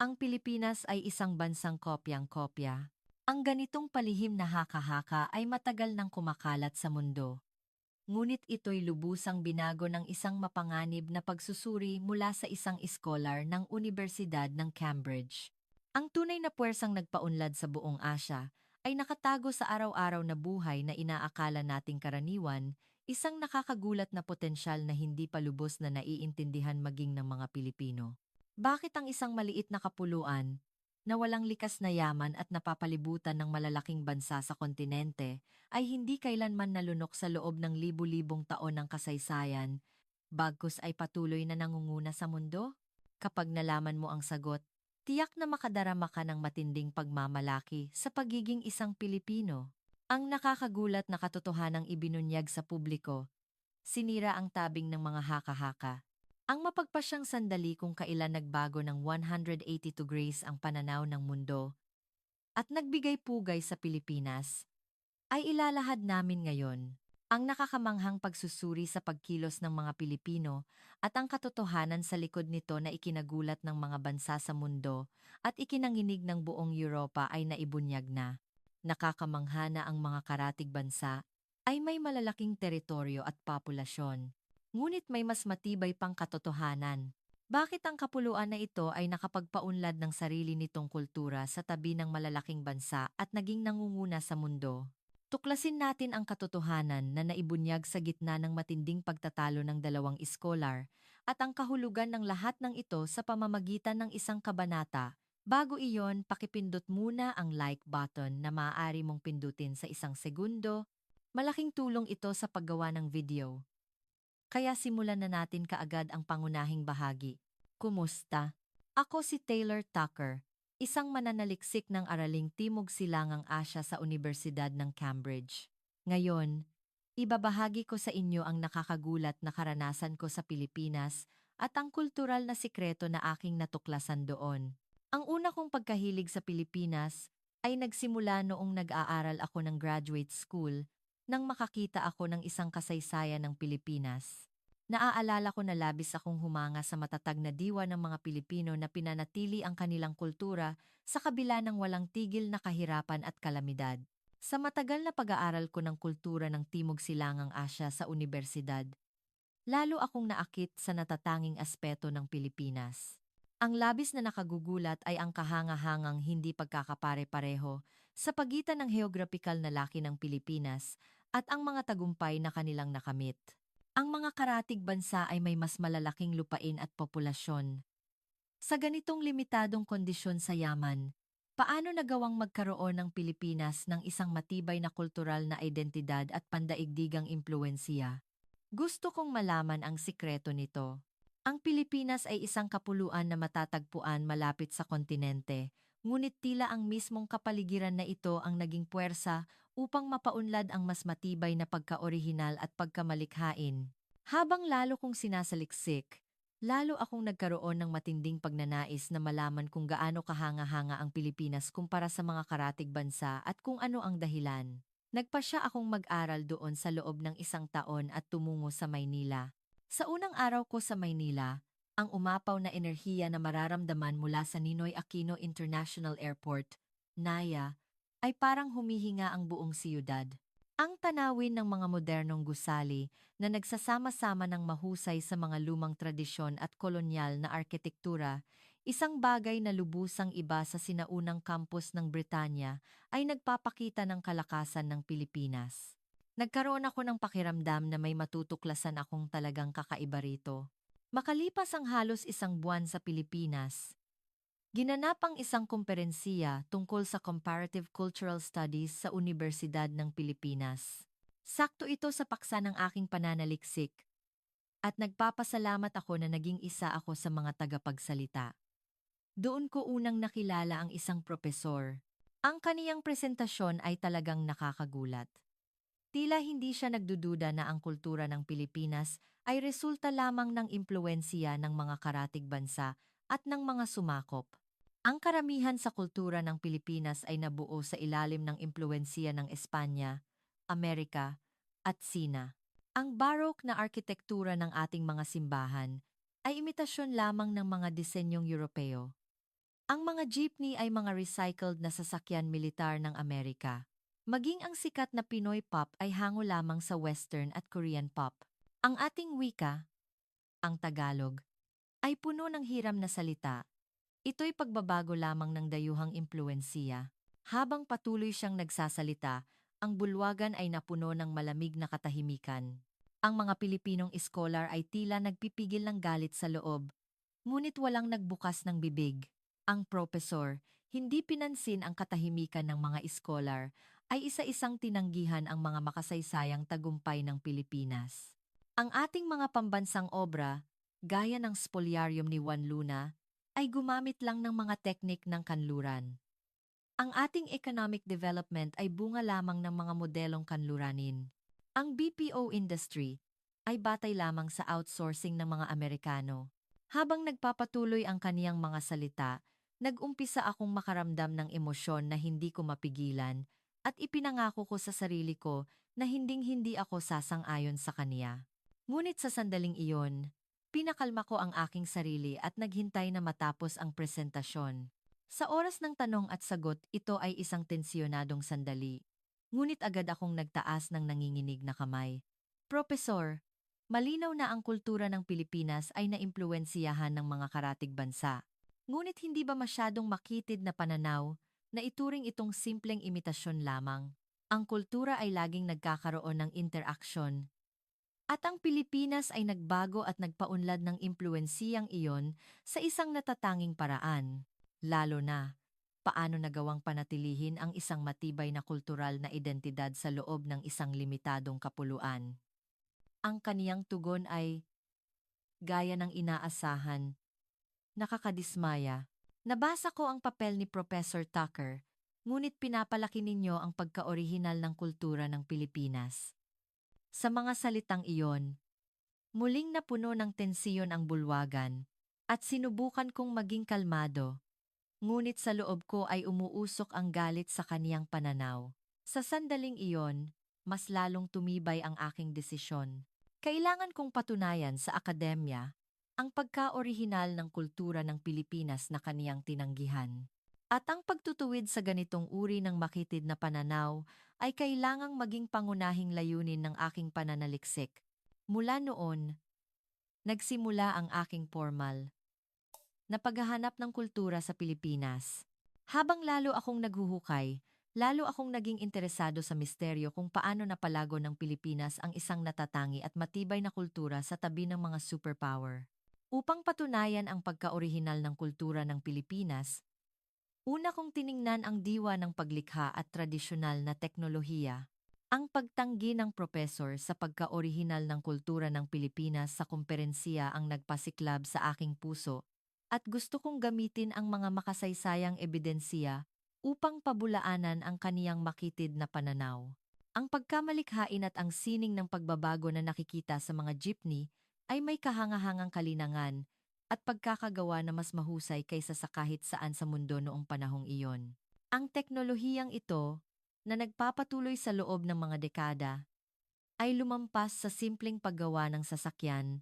Ang Pilipinas ay isang bansang kopyang-kopya. Ang ganitong palihim na haka-haka ay matagal nang kumakalat sa mundo. Ngunit ito'y lubusang binago ng isang mapanganib na pagsusuri mula sa isang iskolar ng Unibersidad ng Cambridge. Ang tunay na puwersang nagpaunlad sa buong Asya ay nakatago sa araw-araw na buhay na inaakala nating karaniwan, isang nakakagulat na potensyal na hindi pa lubos na naiintindihan maging ng mga Pilipino. Bakit ang isang maliit na kapuluan, na walang likas na yaman at napapalibutan ng malalaking bansa sa kontinente, ay hindi kailanman nalunok sa loob ng libu-libong taon ng kasaysayan, bagkus ay patuloy na nangunguna sa mundo? Kapag nalaman mo ang sagot, tiyak na makadarama ka ng matinding pagmamalaki sa pagiging isang Pilipino. Ang nakakagulat na katotohanang ibinunyag sa publiko, sinira ang tabing ng mga haka-haka. Ang mapagpasyang sandali kung kailan nagbago ng 180 degrees ang pananaw ng mundo at nagbigay pugay sa Pilipinas, ay ilalahad namin ngayon. Ang nakakamanghang pagsusuri sa pagkilos ng mga Pilipino at ang katotohanan sa likod nito na ikinagulat ng mga bansa sa mundo at ikinanginig ng buong Europa ay naibunyag na. Nakakamangha na ang mga karatig bansa ay may malalaking teritoryo at populasyon. Ngunit may mas matibay pang katotohanan. Bakit ang kapuluan na ito ay nakapagpaunlad ng sarili nitong kultura sa tabi ng malalaking bansa at naging nangunguna sa mundo? Tuklasin natin ang katotohanan na naibunyag sa gitna ng matinding pagtatalo ng dalawang iskolar at ang kahulugan ng lahat ng ito sa pamamagitan ng isang kabanata. Bago iyon, pakipindot muna ang like button na maaari mong pindutin sa isang segundo. Malaking tulong ito sa paggawa ng video. Kaya simulan na natin kaagad ang pangunahing bahagi. Kumusta? Ako si Taylor Tucker, isang mananaliksik ng Araling Timog Silangang Asya sa Unibersidad ng Cambridge. Ngayon, ibabahagi ko sa inyo ang nakakagulat na karanasan ko sa Pilipinas at ang kultural na sikreto na aking natuklasan doon. Ang una kong pagkahilig sa Pilipinas ay nagsimula noong nag-aaral ako ng graduate school nang makakita ako ng isang kasaysayan ng Pilipinas. Naaalala ko na labis akong humanga sa matatag na diwa ng mga Pilipino na pinanatili ang kanilang kultura sa kabila ng walang tigil na kahirapan at kalamidad. Sa matagal na pag-aaral ko ng kultura ng Timog Silangang Asya sa unibersidad, lalo akong naakit sa natatanging aspeto ng Pilipinas. Ang labis na nakagugulat ay ang kahanga-hangang hindi pagkakapare-pareho sa pagitan ng geograpikal na laki ng Pilipinas at ang mga tagumpay na kanilang nakamit. Ang mga karatig bansa ay may mas malalaking lupain at populasyon. Sa ganitong limitadong kondisyon sa yaman, paano nagawang magkaroon ng Pilipinas ng isang matibay na kultural na identidad at pandaigdigang impluwensiya? Gusto kong malaman ang sikreto nito. Ang Pilipinas ay isang kapuluan na matatagpuan malapit sa kontinente, ngunit tila ang mismong kapaligiran na ito ang naging puwersa upang mapaunlad ang mas matibay na pagka-orihinal at pagkamalikhain. Habang lalo kong sinasaliksik, lalo akong nagkaroon ng matinding pagnanais na malaman kung gaano kahanga-hanga ang Pilipinas kumpara sa mga karatig bansa at kung ano ang dahilan. Nagpasya akong mag-aral doon sa loob ng isang taon at tumungo sa Maynila. Sa unang araw ko sa Maynila, ang umapaw na enerhiya na mararamdaman mula sa Ninoy Aquino International Airport, NAIA, ay parang humihinga ang buong siyudad. Ang tanawin ng mga modernong gusali na nagsasama-sama ng mahusay sa mga lumang tradisyon at kolonyal na arkitektura, isang bagay na lubusang iba sa sinaunang campus ng Britanya, ay nagpapakita ng kalakasan ng Pilipinas. Nagkaroon ako ng pakiramdam na may matutuklasan akong talagang kakaiba rito. Makalipas ang halos isang buwan sa Pilipinas, ginanap ang isang komperensiya tungkol sa Comparative Cultural Studies sa Unibersidad ng Pilipinas. Sakto ito sa paksa ng aking pananaliksik, at nagpapasalamat ako na naging isa ako sa mga tagapagsalita. Doon ko unang nakilala ang isang propesor. Ang kaniyang presentasyon ay talagang nakakagulat. Tila hindi siya nagdududa na ang kultura ng Pilipinas ay resulta lamang ng impluwensiya ng mga karatig bansa at ng mga sumakop. Ang karamihan sa kultura ng Pilipinas ay nabuo sa ilalim ng impluwensiya ng Espanya, Amerika, at Sina. Ang Baroque na arkitektura ng ating mga simbahan ay imitasyon lamang ng mga disenyong Europeo. Ang mga jeepney ay mga recycled na sasakyan militar ng Amerika. Maging ang sikat na Pinoy pop ay hango lamang sa Western at Korean pop. Ang ating wika, ang Tagalog, ay puno ng hiram na salita. Ito'y pagbabago lamang ng dayuhang impluwensiya. Habang patuloy siyang nagsasalita, ang bulwagan ay napuno ng malamig na katahimikan. Ang mga Pilipinong iskolar ay tila nagpipigil ng galit sa loob, ngunit walang nagbukas ng bibig. Ang propesor, hindi pinansin ang katahimikan ng mga iskolar, ay isa-isang tinanggihan ang mga makasaysayang tagumpay ng Pilipinas. Ang ating mga pambansang obra, gaya ng Spoliarium ni Juan Luna, ay gumamit lang ng mga teknik ng kanluran. Ang ating economic development ay bunga lamang ng mga modelong kanluranin. Ang BPO industry ay batay lamang sa outsourcing ng mga Amerikano. Habang nagpapatuloy ang kaniyang mga salita, nag-umpisa akong makaramdam ng emosyon na hindi ko mapigilan at ipinangako ko sa sarili ko na hinding-hindi ako sasang-ayon sa kaniya. Ngunit sa sandaling iyon, pinakalma ko ang aking sarili at naghintay na matapos ang presentasyon. Sa oras ng tanong at sagot, ito ay isang tensyonadong sandali. Ngunit agad akong nagtaas ng nanginginig na kamay. Propesor, malinaw na ang kultura ng Pilipinas ay naimpluwensiyahan ng mga karatig bansa. Ngunit hindi ba masyadong makitid na pananaw na ituring itong simpleng imitasyon lamang? Ang kultura ay laging nagkakaroon ng interaksyon. At ang Pilipinas ay nagbago at nagpaunlad ng impluwensiyang iyon sa isang natatanging paraan. Lalo na, paano nagawang panatilihin ang isang matibay na kultural na identidad sa loob ng isang limitadong kapuluan. Ang kaniyang tugon ay, gaya ng inaasahan, nakakadismaya. Nabasa ko ang papel ni Professor Tucker, ngunit pinapalaki ninyo ang pagka-orihinal ng kultura ng Pilipinas. Sa mga salitang iyon, muling napuno ng tensiyon ang bulwagan, at sinubukan kong maging kalmado. Ngunit sa loob ko ay umuusok ang galit sa kaniyang pananaw. Sa sandaling iyon, mas lalong tumibay ang aking desisyon. Kailangan kong patunayan sa akademya ang pagka-orihinal ng kultura ng Pilipinas na kaniyang tinanggihan. At ang pagtutuwid sa ganitong uri ng makitid na pananaw ay kailangang maging pangunahing layunin ng aking pananaliksik. Mula noon, nagsimula ang aking formal na paghahanap ng kultura sa Pilipinas. Habang lalo akong naghuhukay, lalo akong naging interesado sa misteryo kung paano napalago ng Pilipinas ang isang natatangi at matibay na kultura sa tabi ng mga superpower. Upang patunayan ang pagka-orihinal ng kultura ng Pilipinas, una kong tiningnan ang diwa ng paglikha at tradisyonal na teknolohiya. Ang pagtanggi ng propesor sa pagka-orihinal ng kultura ng Pilipinas sa komperensiya ang nagpasiklab sa aking puso, at gusto kong gamitin ang mga makasaysayang ebidensiya upang pabulaanan ang kaniyang makitid na pananaw. Ang pagkamalikhain at ang sining ng pagbabago na nakikita sa mga jeepney ay may kahangahangang kalinangan at pagkakagawa na mas mahusay kaysa sa kahit saan sa mundo noong panahong iyon. Ang teknolohiyang ito, na nagpapatuloy sa loob ng mga dekada, ay lumampas sa simpleng paggawa ng sasakyan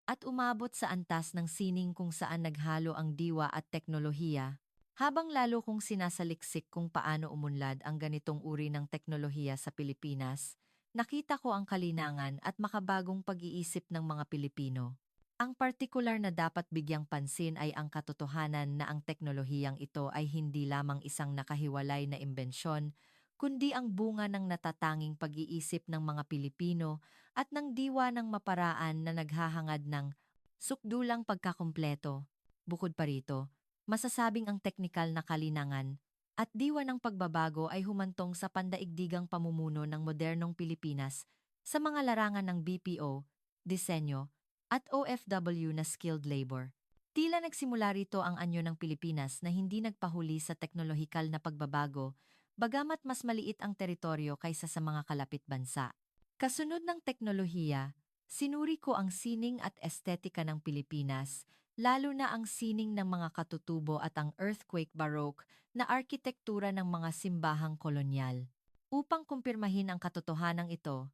at umabot sa antas ng sining kung saan naghalo ang diwa at teknolohiya, habang lalo kong sinasaliksik kung paano umunlad ang ganitong uri ng teknolohiya sa Pilipinas, nakita ko ang kalinangan at makabagong pag-iisip ng mga Pilipino. Ang partikular na dapat bigyang pansin ay ang katotohanan na ang teknolohiyang ito ay hindi lamang isang nakahiwalay na imbensyon, kundi ang bunga ng natatanging pag-iisip ng mga Pilipino at ng diwa ng maparaan na naghahangad ng sukdulang pagkakumpleto. Bukod pa rito, masasabing ang teknikal na kalinangan at diwa ng pagbabago ay humantong sa pandaigdigang pamumuno ng modernong Pilipinas sa mga larangan ng BPO, disenyo, at OFW na skilled labor. Tila nagsimula rito ang anyo ng Pilipinas na hindi nagpahuli sa teknolohikal na pagbabago, bagamat mas maliit ang teritoryo kaysa sa mga kalapit bansa. Kasunod ng teknolohiya, sinuri ko ang sining at estetika ng Pilipinas, lalo na ang sining ng mga katutubo at ang earthquake baroque na arkitektura ng mga simbahang kolonyal. Upang kumpirmahin ang katotohanan ito,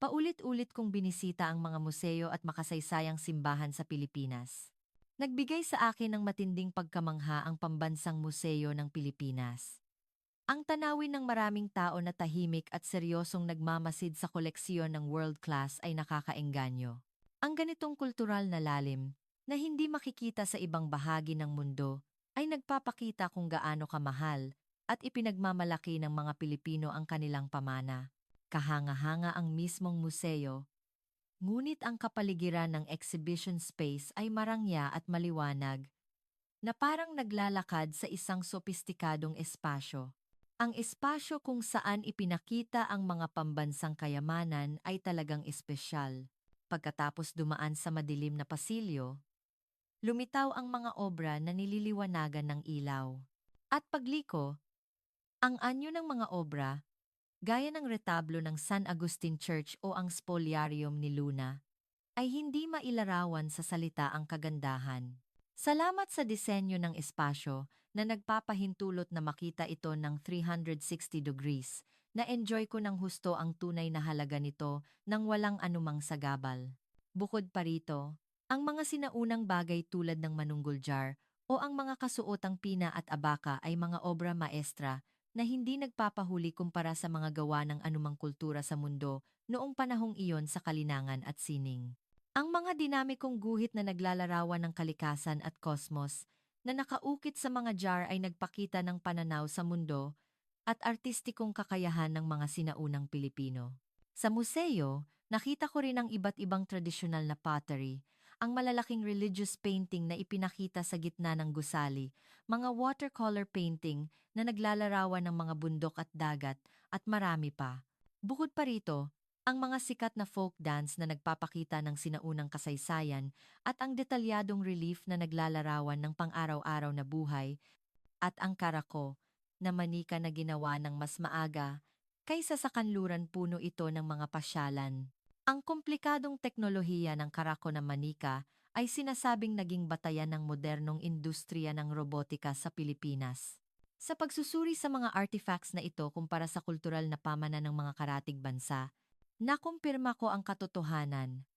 paulit-ulit kong binisita ang mga museo at makasaysayang simbahan sa Pilipinas. Nagbigay sa akin ng matinding pagkamangha ang Pambansang Museo ng Pilipinas. Ang tanawin ng maraming tao na tahimik at seryosong nagmamasid sa koleksyon ng world class ay nakakaengganyo. Ang ganitong kultural na lalim, na hindi makikita sa ibang bahagi ng mundo, ay nagpapakita kung gaano kamahal at ipinagmamalaki ng mga Pilipino ang kanilang pamana. Kahanga-hanga ang mismong museo, ngunit ang kapaligiran ng exhibition space ay marangya at maliwanag, na parang naglalakad sa isang sopistikadong espasyo. Ang espasyo kung saan ipinakita ang mga pambansang kayamanan ay talagang espesyal. Pagkatapos dumaan sa madilim na pasilyo, lumitaw ang mga obra na nililiwanagan ng ilaw. At pagliko, ang anyo ng mga obra, gaya ng retablo ng San Agustin Church o ang Spoliarium ni Luna, ay hindi mailarawan sa salita ang kagandahan. Salamat sa disenyo ng espasyo na nagpapahintulot na makita ito ng 360 degrees, na enjoy ko ng husto ang tunay na halaga nito nang walang anumang sagabal. Bukod pa rito, ang mga sinaunang bagay tulad ng manunggul jar o ang mga kasuotang pina at abaka ay mga obra maestra na hindi nagpapahuli kumpara sa mga gawa ng anumang kultura sa mundo noong panahong iyon sa kalinangan at sining. Ang mga dinamikong guhit na naglalarawan ng kalikasan at kosmos na nakaukit sa mga jar ay nagpakita ng pananaw sa mundo at artistikong kakayahan ng mga sinaunang Pilipino. Sa museo, nakita ko rin ang iba't ibang tradisyonal na pottery, ang malalaking religious painting na ipinakita sa gitna ng gusali, mga watercolor painting na naglalarawan ng mga bundok at dagat, at marami pa. Bukod pa rito, ang mga sikat na folk dance na nagpapakita ng sinaunang kasaysayan at ang detalyadong relief na naglalarawan ng pang-araw-araw na buhay, at ang karako na manika na ginawa ng mas maaga kaysa sa kanluran puno ito ng mga pasyalan. Ang komplikadong teknolohiya ng karako na manika ay sinasabing naging batayan ng modernong industriya ng robotika sa Pilipinas. Sa pagsusuri sa mga artifacts na ito kumpara sa kultural na pamana ng mga karatig bansa, nakumpirma ko ang katotohanan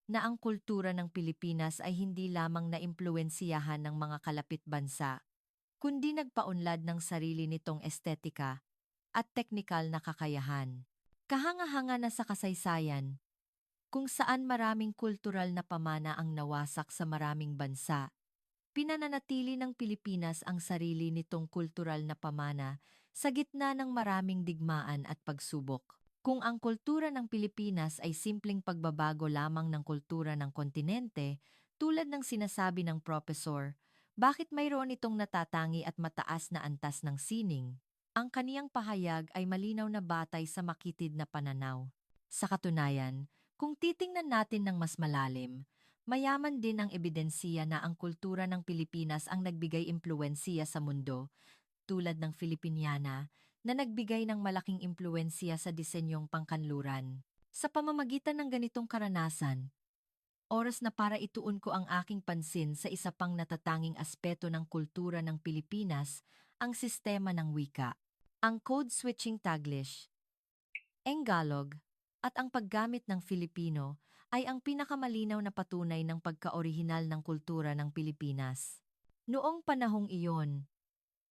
na ang kultura ng Pilipinas ay hindi lamang naimpluwensiyahan ng mga kalapit bansa, kundi nagpaunlad ng sarili nitong estetika at teknikal na kakayahan. Kahanga-hanga na sa kasaysayan, kung saan maraming kultural na pamana ang nawasak sa maraming bansa, pinananatili ng Pilipinas ang sarili nitong kultural na pamana sa gitna ng maraming digmaan at pagsubok. Kung ang kultura ng Pilipinas ay simpleng pagbabago lamang ng kultura ng kontinente, tulad ng sinasabi ng propesor, bakit mayroon itong natatangi at mataas na antas ng sining? Ang kaniyang pahayag ay malinaw na batay sa makitid na pananaw. Sa katunayan, kung titingnan natin ng mas malalim, mayaman din ang ebidensiya na ang kultura ng Pilipinas ang nagbigay impluwensiya sa mundo, tulad ng Filipiniana, na nagbigay ng malaking impluwensiya sa disenyong pangkanluran. Sa pamamagitan ng ganitong karanasan, oras na para ituon ko ang aking pansin sa isa pang natatanging aspeto ng kultura ng Pilipinas, ang sistema ng wika. Ang code-switching Taglish, Enggalog, at ang paggamit ng Filipino ay ang pinakamalinaw na patunay ng pagka-orihinal ng kultura ng Pilipinas. Noong panahong iyon,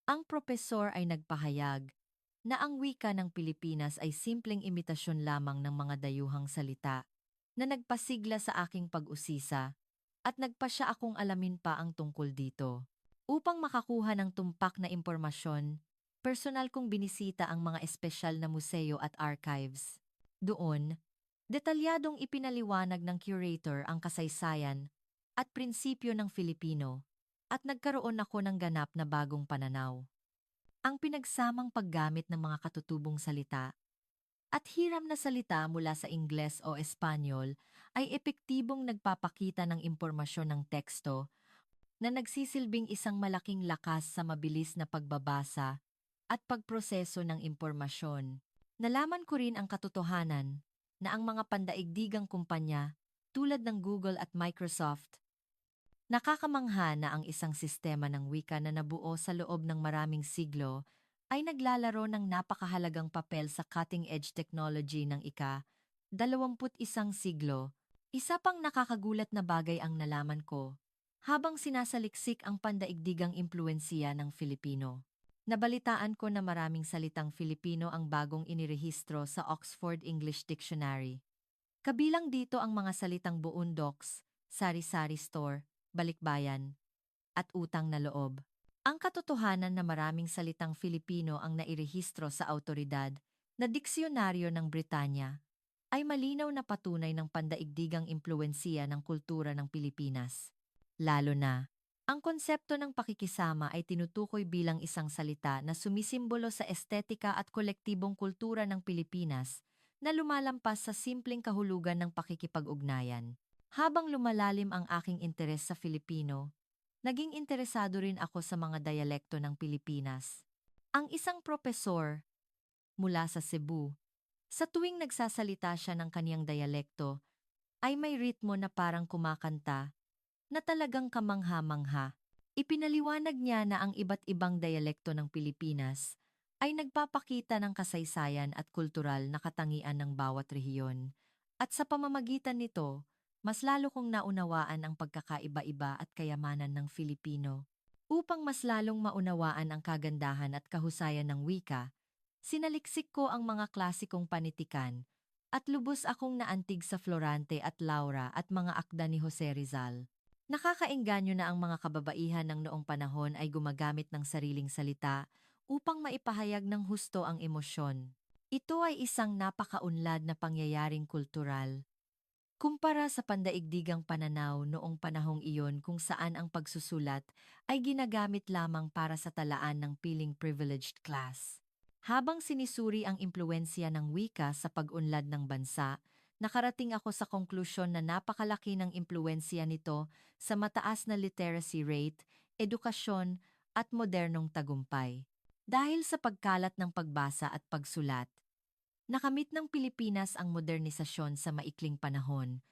ang propesor ay nagpahayag na ang wika ng Pilipinas ay simpleng imitasyon lamang ng mga dayuhang salita, na nagpasigla sa aking pag-usisa at nagpasya akong alamin pa ang tungkol dito. Upang makakuha ng tumpak na impormasyon, personal kong binisita ang mga espesyal na museo at archives. Doon, detalyadong ipinaliwanag ng curator ang kasaysayan at prinsipyo ng Filipino, at nagkaroon ako ng ganap na bagong pananaw. Ang pinagsamang paggamit ng mga katutubong salita at hiram na salita mula sa Ingles o Espanyol ay epektibong nagpapakita ng impormasyon ng teksto, na nagsisilbing isang malaking lakas sa mabilis na pagbabasa at pagproseso ng impormasyon. Nalaman ko rin ang katotohanan na ang mga pandaigdigang kumpanya tulad ng Google at Microsoft, nakakamangha na ang isang sistema ng wika na nabuo sa loob ng maraming siglo ay naglalaro ng napakahalagang papel sa cutting-edge technology ng ika-21 siglo. Isa pang nakakagulat na bagay ang nalaman ko, habang sinasaliksik ang pandaigdigang impluwensiya ng Filipino. Nabalitaan ko na maraming salitang Filipino ang bagong inirehistro sa Oxford English Dictionary. Kabilang dito ang mga salitang buundoks, sari-sari store, balikbayan, at utang na loob. Ang katotohanan na maraming salitang Filipino ang nairehistro sa awtoridad na diksyonaryo ng Britanya ay malinaw na patunay ng pandaigdigang impluwensiya ng kultura ng Pilipinas. Lalo na, ang konsepto ng pakikisama ay tinutukoy bilang isang salita na sumisimbolo sa estetika at kolektibong kultura ng Pilipinas na lumalampas sa simpleng kahulugan ng pakikipag-ugnayan. Habang lumalalim ang aking interes sa Filipino, naging interesado rin ako sa mga dayalekto ng Pilipinas. Ang isang propesor mula sa Cebu, sa tuwing nagsasalita siya ng kaniyang dayalekto, ay may ritmo na parang kumakanta, na talagang kamangha-mangha. Ipinaliwanag niya na ang iba't ibang dayalekto ng Pilipinas ay nagpapakita ng kasaysayan at kultural na katangian ng bawat rehiyon. At sa pamamagitan nito, mas lalo kong naunawaan ang pagkakaiba-iba at kayamanan ng Filipino. Upang mas lalong maunawaan ang kagandahan at kahusayan ng wika, sinaliksik ko ang mga klasikong panitikan at lubos akong naantig sa Florante at Laura at mga akda ni Jose Rizal. Nakakaengganyo na ang mga kababaihan ng noong panahon ay gumagamit ng sariling salita upang maipahayag ng husto ang emosyon. Ito ay isang napakaunlad na pangyayaring kultural. Kumpara sa pandaigdigang pananaw noong panahong iyon kung saan ang pagsusulat ay ginagamit lamang para sa talaan ng piling privileged class. Habang sinisuri ang impluensya ng wika sa pag-unlad ng bansa, nakarating ako sa konklusyon na napakalaki ng impluensya nito sa mataas na literacy rate, edukasyon at modernong tagumpay. Dahil sa pagkalat ng pagbasa at pagsulat, nakamit ng Pilipinas ang modernisasyon sa maikling panahon,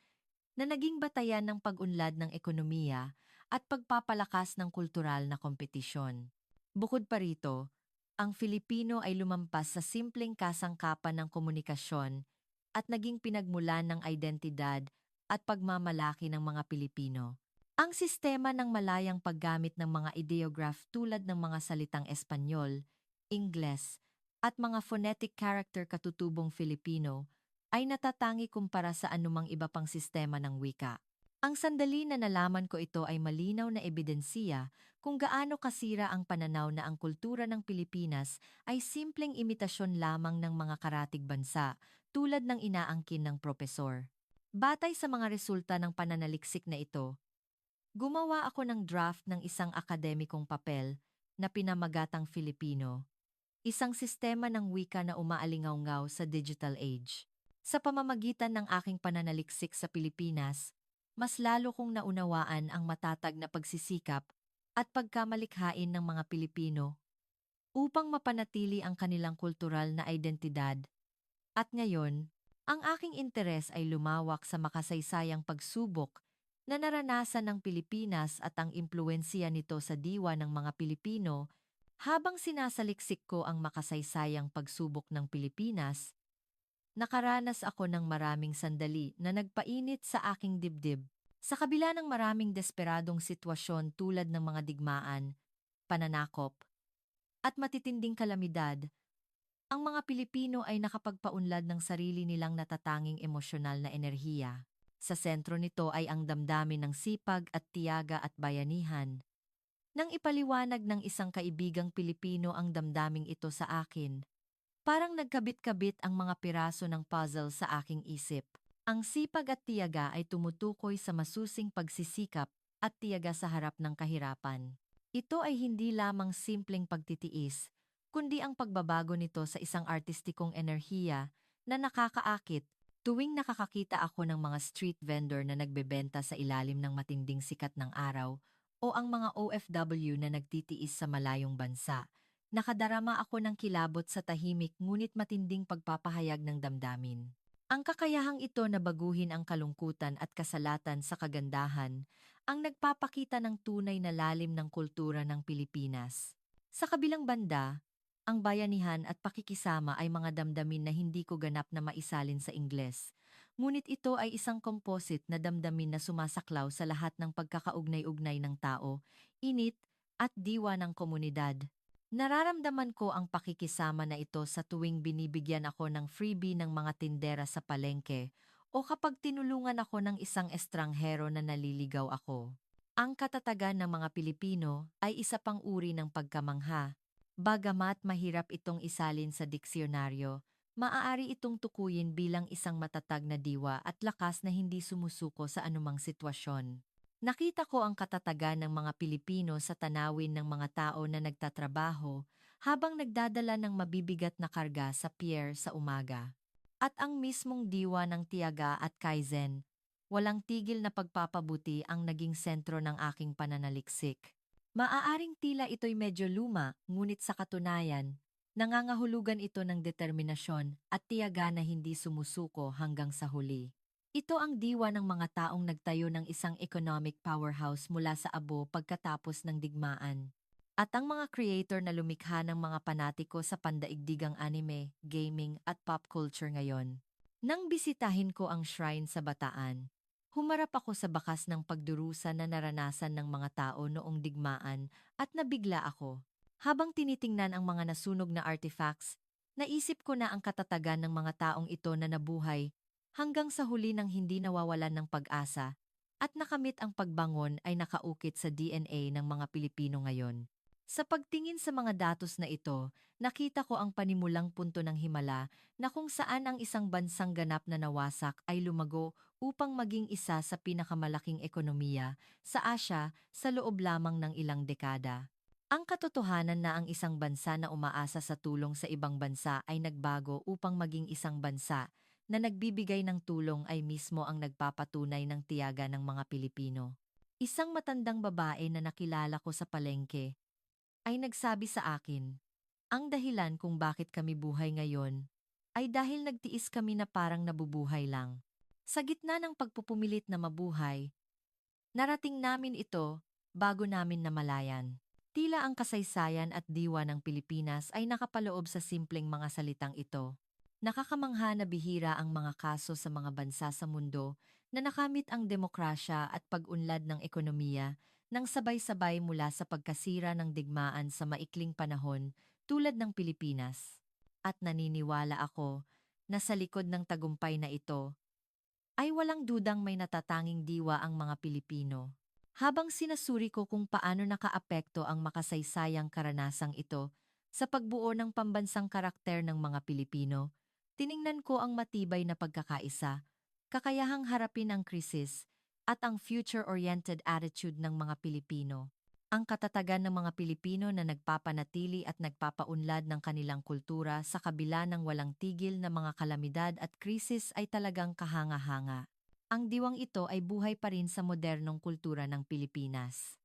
na naging batayan ng pag-unlad ng ekonomiya at pagpapalakas ng kultural na kompetisyon. Bukod pa rito, ang Filipino ay lumampas sa simpleng kasangkapan ng komunikasyon at naging pinagmulan ng identidad at pagmamalaki ng mga Pilipino. Ang sistema ng malayang paggamit ng mga ideograph tulad ng mga salitang Espanyol, Ingles, at mga phonetic character katutubong Filipino ay natatangi kumpara sa anumang iba pang sistema ng wika. Ang sandali na nalaman ko ito ay malinaw na ebidensiya kung gaano kasira ang pananaw na ang kultura ng Pilipinas ay simpleng imitasyon lamang ng mga karatig bansa, tulad ng inaangkin ng propesor. Batay sa mga resulta ng pananaliksik na ito, gumawa ako ng draft ng isang akademikong papel na pinamagatang Filipino, isang sistema ng wika na umaalingaw-ngaw sa digital age. Sa pamamagitan ng aking pananaliksik sa Pilipinas, mas lalo kong naunawaan ang matatag na pagsisikap at pagkamalikhain ng mga Pilipino upang mapanatili ang kanilang kultural na identidad. At ngayon, ang aking interes ay lumawak sa makasaysayang pagsubok na naranasan ng Pilipinas at ang impluensya nito sa diwa ng mga Pilipino. Habang sinasaliksik ko ang makasaysayang pagsubok ng Pilipinas, nakaranas ako ng maraming sandali na nagpainit sa aking dibdib. Sa kabila ng maraming desperadong sitwasyon tulad ng mga digmaan, pananakop, at matitinding kalamidad, ang mga Pilipino ay nakapagpaunlad ng sarili nilang natatanging emosyonal na enerhiya. Sa sentro nito ay ang damdamin ng sipag at tiyaga at bayanihan. Nang ipaliwanag ng isang kaibigang Pilipino ang damdaming ito sa akin, parang nagkabit-kabit ang mga piraso ng puzzle sa aking isip. Ang sipag at tiyaga ay tumutukoy sa masusing pagsisikap at tiyaga sa harap ng kahirapan. Ito ay hindi lamang simpleng pagtitiis, kundi ang pagbabago nito sa isang artistikong enerhiya na nakakaakit tuwing nakakakita ako ng mga street vendor na nagbebenta sa ilalim ng matinding sikat ng araw o ang mga OFW na nagtitiis sa malayong bansa. Nakadarama ako ng kilabot sa tahimik ngunit matinding pagpapahayag ng damdamin. Ang kakayahang ito na baguhin ang kalungkutan at kasalatan sa kagandahan ang nagpapakita ng tunay na lalim ng kultura ng Pilipinas. Sa kabilang banda, ang bayanihan at pakikisama ay mga damdamin na hindi ko ganap na maisalin sa Ingles. Ngunit ito ay isang composite na damdamin na sumasaklaw sa lahat ng pagkakaugnay-ugnay ng tao, init, at diwa ng komunidad. Nararamdaman ko ang pakikisama na ito sa tuwing binibigyan ako ng freebie ng mga tindera sa palengke o kapag tinulungan ako ng isang estranghero na naliligaw ako. Ang katatagan ng mga Pilipino ay isa pang uri ng pagkamangha. Bagamat mahirap itong isalin sa diksyonaryo, maaari itong tukuyin bilang isang matatag na diwa at lakas na hindi sumusuko sa anumang sitwasyon. Nakita ko ang katatagan ng mga Pilipino sa tanawin ng mga tao na nagtatrabaho habang nagdadala ng mabibigat na karga sa pier sa umaga. At ang mismong diwa ng tiyaga at kaizen, walang tigil na pagpapabuti ang naging sentro ng aking pananaliksik. Maaaring tila ito'y medyo luma, ngunit sa katunayan, nangangahulugan ito ng determinasyon at tiyaga na hindi sumusuko hanggang sa huli. Ito ang diwa ng mga taong nagtayo ng isang economic powerhouse mula sa abo pagkatapos ng digmaan. At ang mga creator na lumikha ng mga panatiko sa pandaigdigang anime, gaming at pop culture ngayon. Nang bisitahin ko ang shrine sa Bataan, humarap ako sa bakas ng pagdurusa na naranasan ng mga tao noong digmaan at nabigla ako. Habang tinitingnan ang mga nasunog na artifacts, naisip ko na ang katatagan ng mga taong ito na nabuhay hanggang sa huli ng hindi nawawalan ng pag-asa at nakamit ang pagbangon ay nakaukit sa DNA ng mga Pilipino ngayon. Sa pagtingin sa mga datos na ito, nakita ko ang panimulang punto ng himala na kung saan ang isang bansang ganap na nawasak ay lumago upang maging isa sa pinakamalaking ekonomiya sa Asya sa loob lamang ng ilang dekada. Ang katotohanan na ang isang bansa na umaasa sa tulong sa ibang bansa ay nagbago upang maging isang bansa na nagbibigay ng tulong ay mismo ang nagpapatunay ng tiyaga ng mga Pilipino. Isang matandang babae na nakilala ko sa palengke ay nagsabi sa akin, ang dahilan kung bakit kami buhay ngayon ay dahil nagtiis kami na parang nabubuhay lang. Sa gitna ng pagpupumilit na mabuhay, narating namin ito bago namin namalayan. Tila ang kasaysayan at diwa ng Pilipinas ay nakapaloob sa simpleng mga salitang ito. Nakakamangha na bihira ang mga kaso sa mga bansa sa mundo na nakamit ang demokrasya at pag-unlad ng ekonomiya nang sabay-sabay mula sa pagkasira ng digmaan sa maikling panahon tulad ng Pilipinas. At naniniwala ako na sa likod ng tagumpay na ito ay walang dudang may natatanging diwa ang mga Pilipino. Habang sinasuri ko kung paano nakaapekto ang makasaysayang karanasang ito sa pagbuo ng pambansang karakter ng mga Pilipino, tiningnan ko ang matibay na pagkakaisa, kakayahang harapin ang krisis, at ang future-oriented attitude ng mga Pilipino. Ang katatagan ng mga Pilipino na nagpapanatili at nagpapaunlad ng kanilang kultura sa kabila ng walang tigil na mga kalamidad at krisis ay talagang kahanga-hanga. Ang diwang ito ay buhay pa rin sa modernong kultura ng Pilipinas.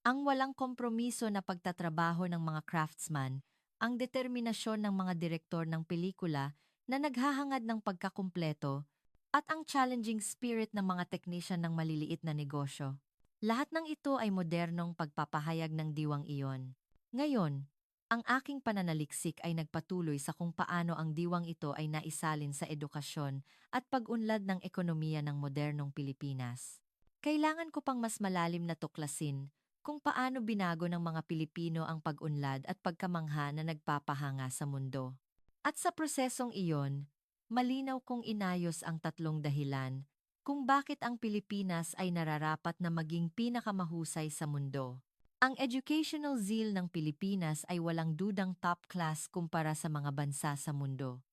Ang walang kompromiso na pagtatrabaho ng mga craftsman, ang determinasyon ng mga direktor ng pelikula na naghahangad ng pagkakumpleto, at ang challenging spirit ng mga technician ng maliliit na negosyo. Lahat ng ito ay modernong pagpapahayag ng diwang iyon. Ngayon, ang aking pananaliksik ay nagpatuloy sa kung paano ang diwang ito ay naisalin sa edukasyon at pag-unlad ng ekonomiya ng modernong Pilipinas. Kailangan ko pang mas malalim na tuklasin kung paano binago ng mga Pilipino ang pag-unlad at pagkamangha na nagpapahanga sa mundo. At sa prosesong iyon, malinaw kong inayos ang tatlong dahilan kung bakit ang Pilipinas ay nararapat na maging pinakamahusay sa mundo. Ang educational zeal ng Pilipinas ay walang dudang top class kumpara sa mga bansa sa mundo.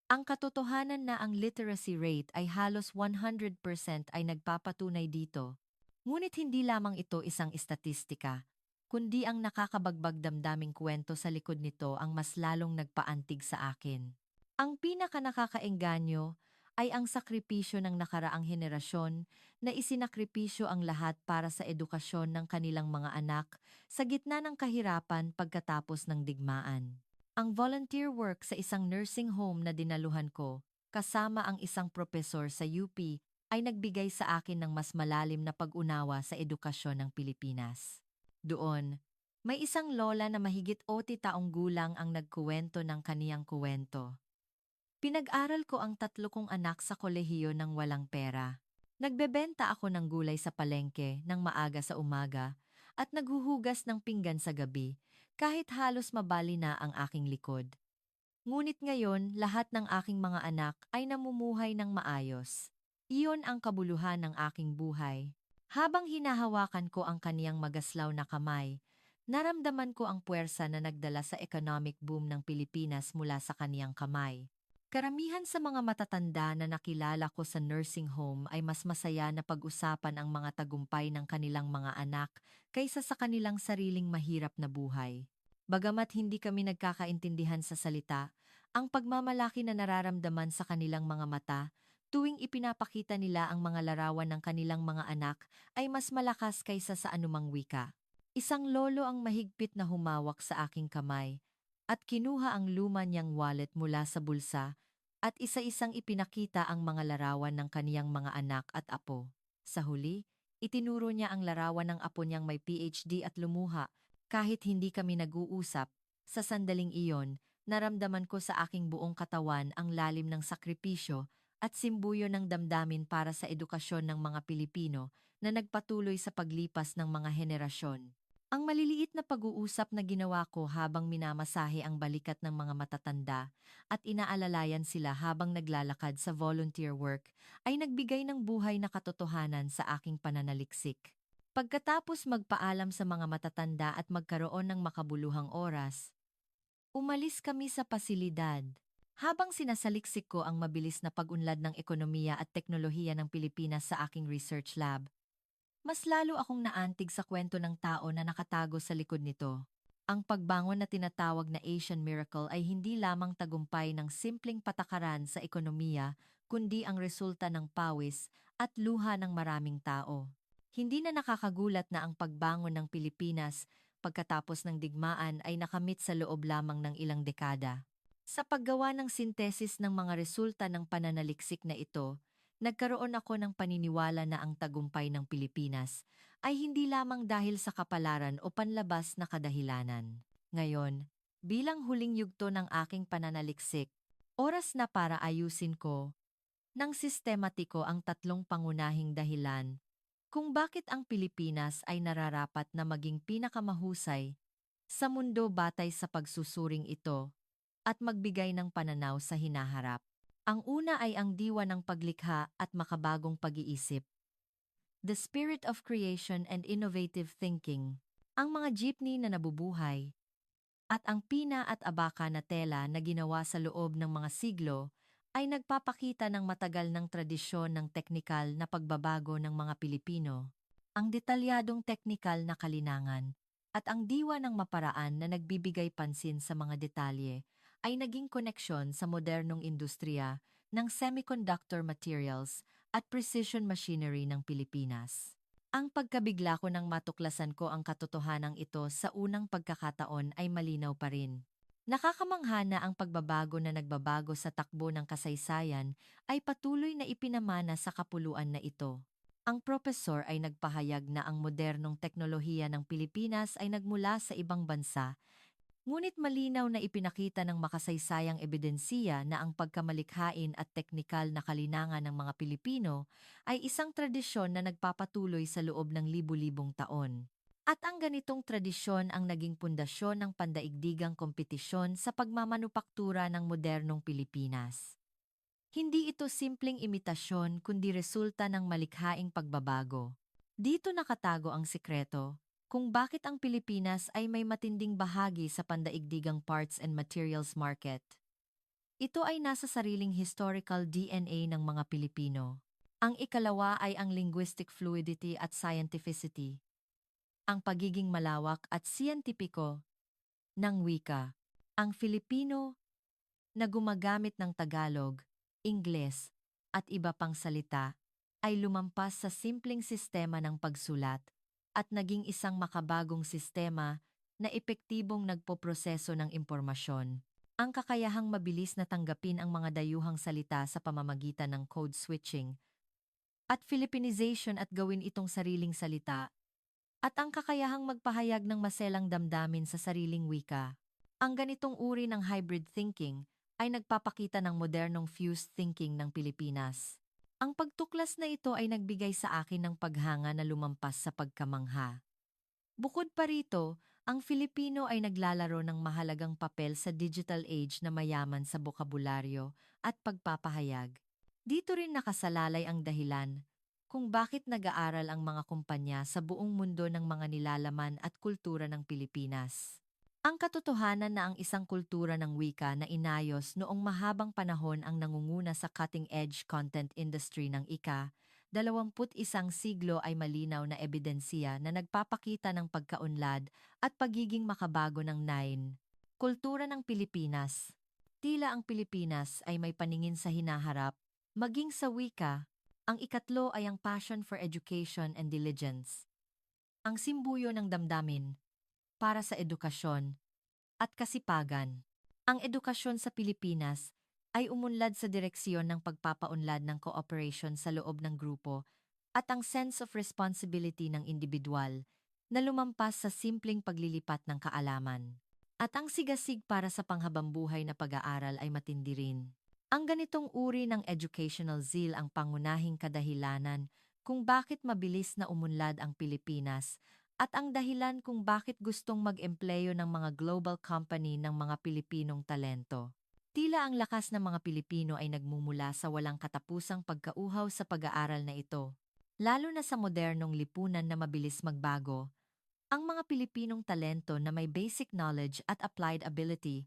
Ang katotohanan na ang literacy rate ay halos 100% ay nagpapatunay dito. Ngunit hindi lamang ito isang estatistika, kundi ang nakakabagbag damdaming kwento sa likod nito ang mas lalong nagpaantig sa akin. Ang pinaka-nakakaengganyo ay ang sakripisyo ng nakaraang henerasyon na isinakripisyo ang lahat para sa edukasyon ng kanilang mga anak sa gitna ng kahirapan pagkatapos ng digmaan. Ang volunteer work sa isang nursing home na dinaluhan ko, kasama ang isang propesor sa UP, ay nagbigay sa akin ng mas malalim na pag-unawa sa edukasyon ng Pilipinas. Doon, may isang lola na mahigit 80 taong gulang ang nagkuwento ng kaniyang kuwento. Pinag-aral ko ang 3 kong anak sa kolehiyo ng walang pera. Nagbebenta ako ng gulay sa palengke ng maaga sa umaga at naghuhugas ng pinggan sa gabi kahit halos mabali na ang aking likod. Ngunit ngayon, lahat ng aking mga anak ay namumuhay ng maayos. Iyon ang kabuluhan ng aking buhay. Habang hinahawakan ko ang kaniyang magaslaw na kamay, naramdaman ko ang puwersa na nagdala sa economic boom ng Pilipinas mula sa kaniyang kamay. Karamihan sa mga matatanda na nakilala ko sa nursing home ay mas masaya na pag-usapan ang mga tagumpay ng kanilang mga anak kaysa sa kanilang sariling mahirap na buhay. Bagamat hindi kami nagkakaintindihan sa salita, ang pagmamalaki na nararamdaman sa kanilang mga mata tuwing ipinapakita nila ang mga larawan ng kanilang mga anak ay mas malakas kaysa sa anumang wika. Isang lolo ang mahigpit na humawak sa aking kamay at kinuha ang luma niyang wallet mula sa bulsa at isa-isang ipinakita ang mga larawan ng kaniyang mga anak at apo. Sa huli, itinuro niya ang larawan ng apo niyang may PhD at lumuha. Kahit hindi kami nag-uusap, sa sandaling iyon, naramdaman ko sa aking buong katawan ang lalim ng sakripisyo at simbuyo ng damdamin para sa edukasyon ng mga Pilipino na nagpatuloy sa paglipas ng mga henerasyon. Ang maliliit na pag-uusap na ginawa ko habang minamasahe ang balikat ng mga matatanda at inaalalayan sila habang naglalakad sa volunteer work ay nagbigay ng buhay na katotohanan sa aking pananaliksik. Pagkatapos magpaalam sa mga matatanda at magkaroon ng makabuluhang oras, umalis kami sa pasilidad. Habang sinasaliksik ko ang mabilis na pag-unlad ng ekonomiya at teknolohiya ng Pilipinas sa aking research lab, mas lalo akong naantig sa kwento ng tao na nakatago sa likod nito. Ang pagbangon na tinatawag na Asian Miracle ay hindi lamang tagumpay ng simpleng patakaran sa ekonomiya, kundi ang resulta ng pawis at luha ng maraming tao. Hindi na nakakagulat na ang pagbangon ng Pilipinas pagkatapos ng digmaan ay nakamit sa loob lamang ng ilang dekada. Sa paggawa ng sintesis ng mga resulta ng pananaliksik na ito, nagkaroon ako ng paniniwala na ang tagumpay ng Pilipinas ay hindi lamang dahil sa kapalaran o panlabas na kadahilanan. Ngayon, bilang huling yugto ng aking pananaliksik, oras na para ayusin ko ng sistematiko ang 3 pangunahing dahilan kung bakit ang Pilipinas ay nararapat na maging pinakamahusay sa mundo batay sa pagsusuring ito at magbigay ng pananaw sa hinaharap. Ang una ay ang diwa ng paglikha at makabagong pag-iisip. The spirit of creation and innovative thinking. Ang mga jeepney na nabubuhay at ang pina at abaka na tela na ginawa sa loob ng mga siglo ay nagpapakita ng matagal ng tradisyon ng teknikal na pagbabago ng mga Pilipino. Ang detalyadong teknikal na kalinangan at ang diwa ng maparaan na nagbibigay pansin sa mga detalye ay naging koneksyon sa modernong industriya ng semiconductor materials at precision machinery ng Pilipinas. Ang pagkabigla ko nang matuklasan ko ang katotohanan ito sa unang pagkakataon ay malinaw pa rin. Nakakamangha na ang pagbabago na nagbabago sa takbo ng kasaysayan ay patuloy na ipinamana sa kapuluan na ito. Ang propesor ay nagpahayag na ang modernong teknolohiya ng Pilipinas ay nagmula sa ibang bansa, ngunit malinaw na ipinakita ng makasaysayang ebidensiya na ang pagkamalikhain at teknikal na kalinangan ng mga Pilipino ay isang tradisyon na nagpapatuloy sa loob ng libu-libong taon. At ang ganitong tradisyon ang naging pundasyon ng pandaigdigang kompetisyon sa pagmamanupaktura ng modernong Pilipinas. Hindi ito simpleng imitasyon kundi resulta ng malikhaing pagbabago. Dito nakatago ang sikreto kung bakit ang Pilipinas ay may matinding bahagi sa pandaigdigang parts and materials market. Ito ay nasa sariling historical DNA ng mga Pilipino. Ang ikalawa ay ang linguistic fluidity at scientificity. Ang pagiging malawak at siyentipiko ng wika. Ang Filipino na gumagamit ng Tagalog, Ingles, at iba pang salita ay lumampas sa simpleng sistema ng pagsulat at naging isang makabagong sistema na epektibong nagpoproseso ng impormasyon. Ang kakayahang mabilis na tanggapin ang mga dayuhang salita sa pamamagitan ng code switching at Filipinization at gawin itong sariling salita, at ang kakayahang magpahayag ng maselang damdamin sa sariling wika. Ang ganitong uri ng hybrid thinking ay nagpapakita ng modernong fused thinking ng Pilipinas. Ang pagtuklas na ito ay nagbigay sa akin ng paghanga na lumampas sa pagkamangha. Bukod pa rito, ang Filipino ay naglalaro ng mahalagang papel sa digital age na mayaman sa bokabularyo at pagpapahayag. Dito rin nakasalalay ang dahilan kung bakit nag-aaral ang mga kumpanya sa buong mundo ng mga nilalaman at kultura ng Pilipinas. Ang katotohanan na ang isang kultura ng wika na inayos noong mahabang panahon ang nangunguna sa cutting-edge content industry ng 21 siglo ay malinaw na ebidensiya na nagpapakita ng pagkaunlad at pagiging makabago ng nine. Kultura ng Pilipinas. Tila ang Pilipinas ay may paningin sa hinaharap, maging sa wika. Ang ikatlo ay ang passion for education and diligence. Ang simbuyo ng damdamin para sa edukasyon at kasipagan. Ang edukasyon sa Pilipinas ay umunlad sa direksyon ng pagpapaunlad ng cooperation sa loob ng grupo at ang sense of responsibility ng individual na lumampas sa simpleng paglilipat ng kaalaman. At ang sigasig para sa panghabambuhay na pag-aaral ay matindi rin. Ang ganitong uri ng educational zeal ang pangunahing kadahilanan kung bakit mabilis na umunlad ang Pilipinas at ang dahilan kung bakit gustong mag-empleyo ng mga global company ng mga Pilipinong talento. Tila ang lakas ng mga Pilipino ay nagmumula sa walang katapusang pagkauhaw sa pag-aaral na ito. Lalo na sa modernong lipunan na mabilis magbago, ang mga Pilipinong talento na may basic knowledge at applied ability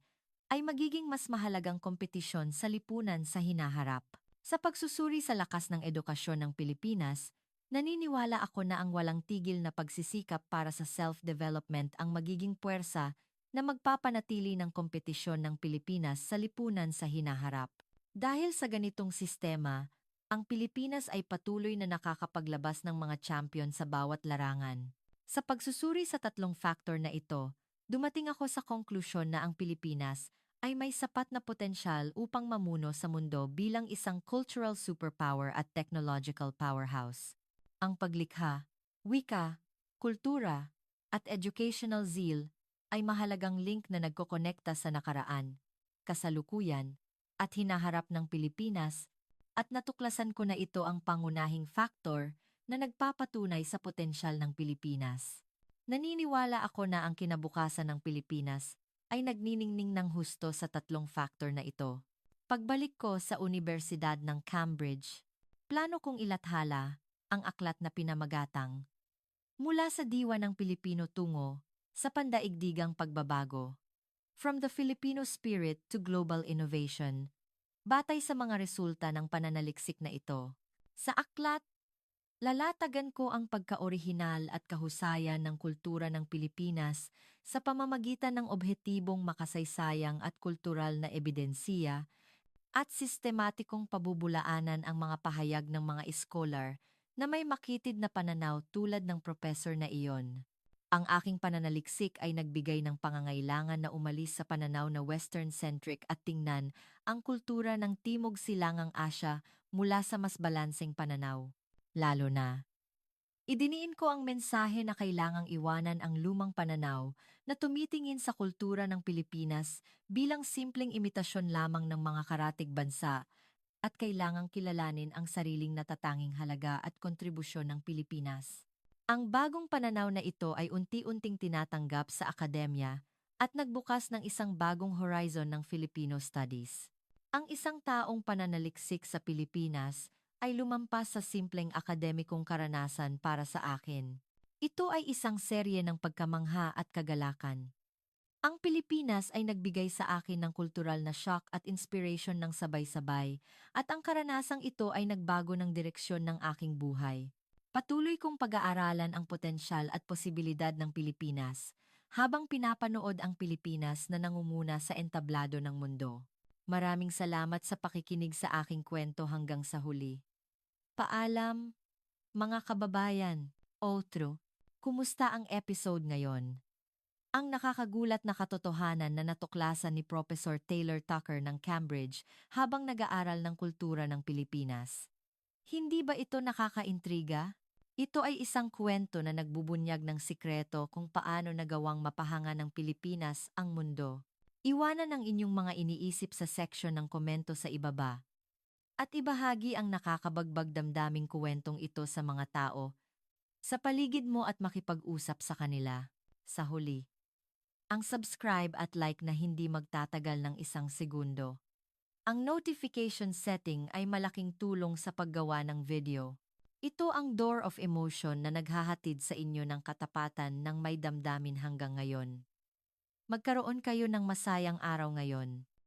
ay magiging mas mahalagang kompetisyon sa lipunan sa hinaharap. Sa pagsusuri sa lakas ng edukasyon ng Pilipinas, naniniwala ako na ang walang tigil na pagsisikap para sa self-development ang magiging puwersa na magpapanatili ng kompetisyon ng Pilipinas sa lipunan sa hinaharap. Dahil sa ganitong sistema, ang Pilipinas ay patuloy na nakakapaglabas ng mga champion sa bawat larangan. Sa pagsusuri sa tatlong factor na ito, dumating ako sa konklusyon na ang Pilipinas ay may sapat na potensyal upang mamuno sa mundo bilang isang cultural superpower at technological powerhouse. Ang paglikha, wika, kultura, at educational zeal ay mahalagang link na nagkokonekta sa nakaraan, kasalukuyan, at hinaharap ng Pilipinas, at natuklasan ko na ito ang pangunahing factor na nagpapatunay sa potensyal ng Pilipinas. Naniniwala ako na ang kinabukasan ng Pilipinas ay nagniningning ng husto sa tatlong factor na ito. Pagbalik ko sa Universidad ng Cambridge, plano kong ilathala ang aklat na pinamagatang mula sa diwa ng Pilipino tungo sa pandaigdigang pagbabago. From the Filipino Spirit to Global Innovation, batay sa mga resulta ng pananaliksik na ito. Sa aklat, lalatagan ko ang pagka-orihinal at kahusayan ng kultura ng Pilipinas sa pamamagitan ng objetibong makasaysayang at kultural na ebidensiya at sistematikong pabubulaanan ang mga pahayag ng mga iskolar na may makitid na pananaw tulad ng professor na iyon. Ang aking pananaliksik ay nagbigay ng pangangailangan na umalis sa pananaw na Western-centric at tingnan ang kultura ng Timog Silangang Asya mula sa mas balanseng pananaw. Lalo na, idiniin ko ang mensahe na kailangang iwanan ang lumang pananaw na tumitingin sa kultura ng Pilipinas bilang simpleng imitasyon lamang ng mga karatig bansa at kailangang kilalanin ang sariling natatanging halaga at kontribusyon ng Pilipinas. Ang bagong pananaw na ito ay unti-unting tinatanggap sa akademya at nagbukas ng isang bagong horizon ng Filipino studies. Ang isang taong pananaliksik sa Pilipinas ay lumampas sa simpleng akademikong karanasan para sa akin. Ito ay isang serye ng pagkamangha at kagalakan. Ang Pilipinas ay nagbigay sa akin ng kultural na shock at inspiration ng sabay-sabay, at ang karanasang ito ay nagbago ng direksyon ng aking buhay. Patuloy kong pag-aaralan ang potensyal at posibilidad ng Pilipinas, habang pinapanood ang Pilipinas na nangunguna sa entablado ng mundo. Maraming salamat sa pakikinig sa aking kwento hanggang sa huli. Paalam, mga kababayan. Outro, kumusta ang episode ngayon? Ang nakakagulat na katotohanan na natuklasan ni Professor Taylor Tucker ng Cambridge habang nag-aaral ng kultura ng Pilipinas. Hindi ba ito nakakaintriga? Ito ay isang kwento na nagbubunyag ng sikreto kung paano nagawang mapahanga ng Pilipinas ang mundo. Iwanan ang inyong mga iniisip sa section ng komento sa ibaba. At ibahagi ang nakakabagbag damdaming kuwentong ito sa mga tao sa paligid mo at makipag-usap sa kanila. Sa huli, ang subscribe at like na hindi magtatagal ng 1 segundo. Ang notification setting ay malaking tulong sa paggawa ng video. Ito ang door of emotion na naghahatid sa inyo ng katapatan ng may damdamin hanggang ngayon. Magkaroon kayo ng masayang araw ngayon.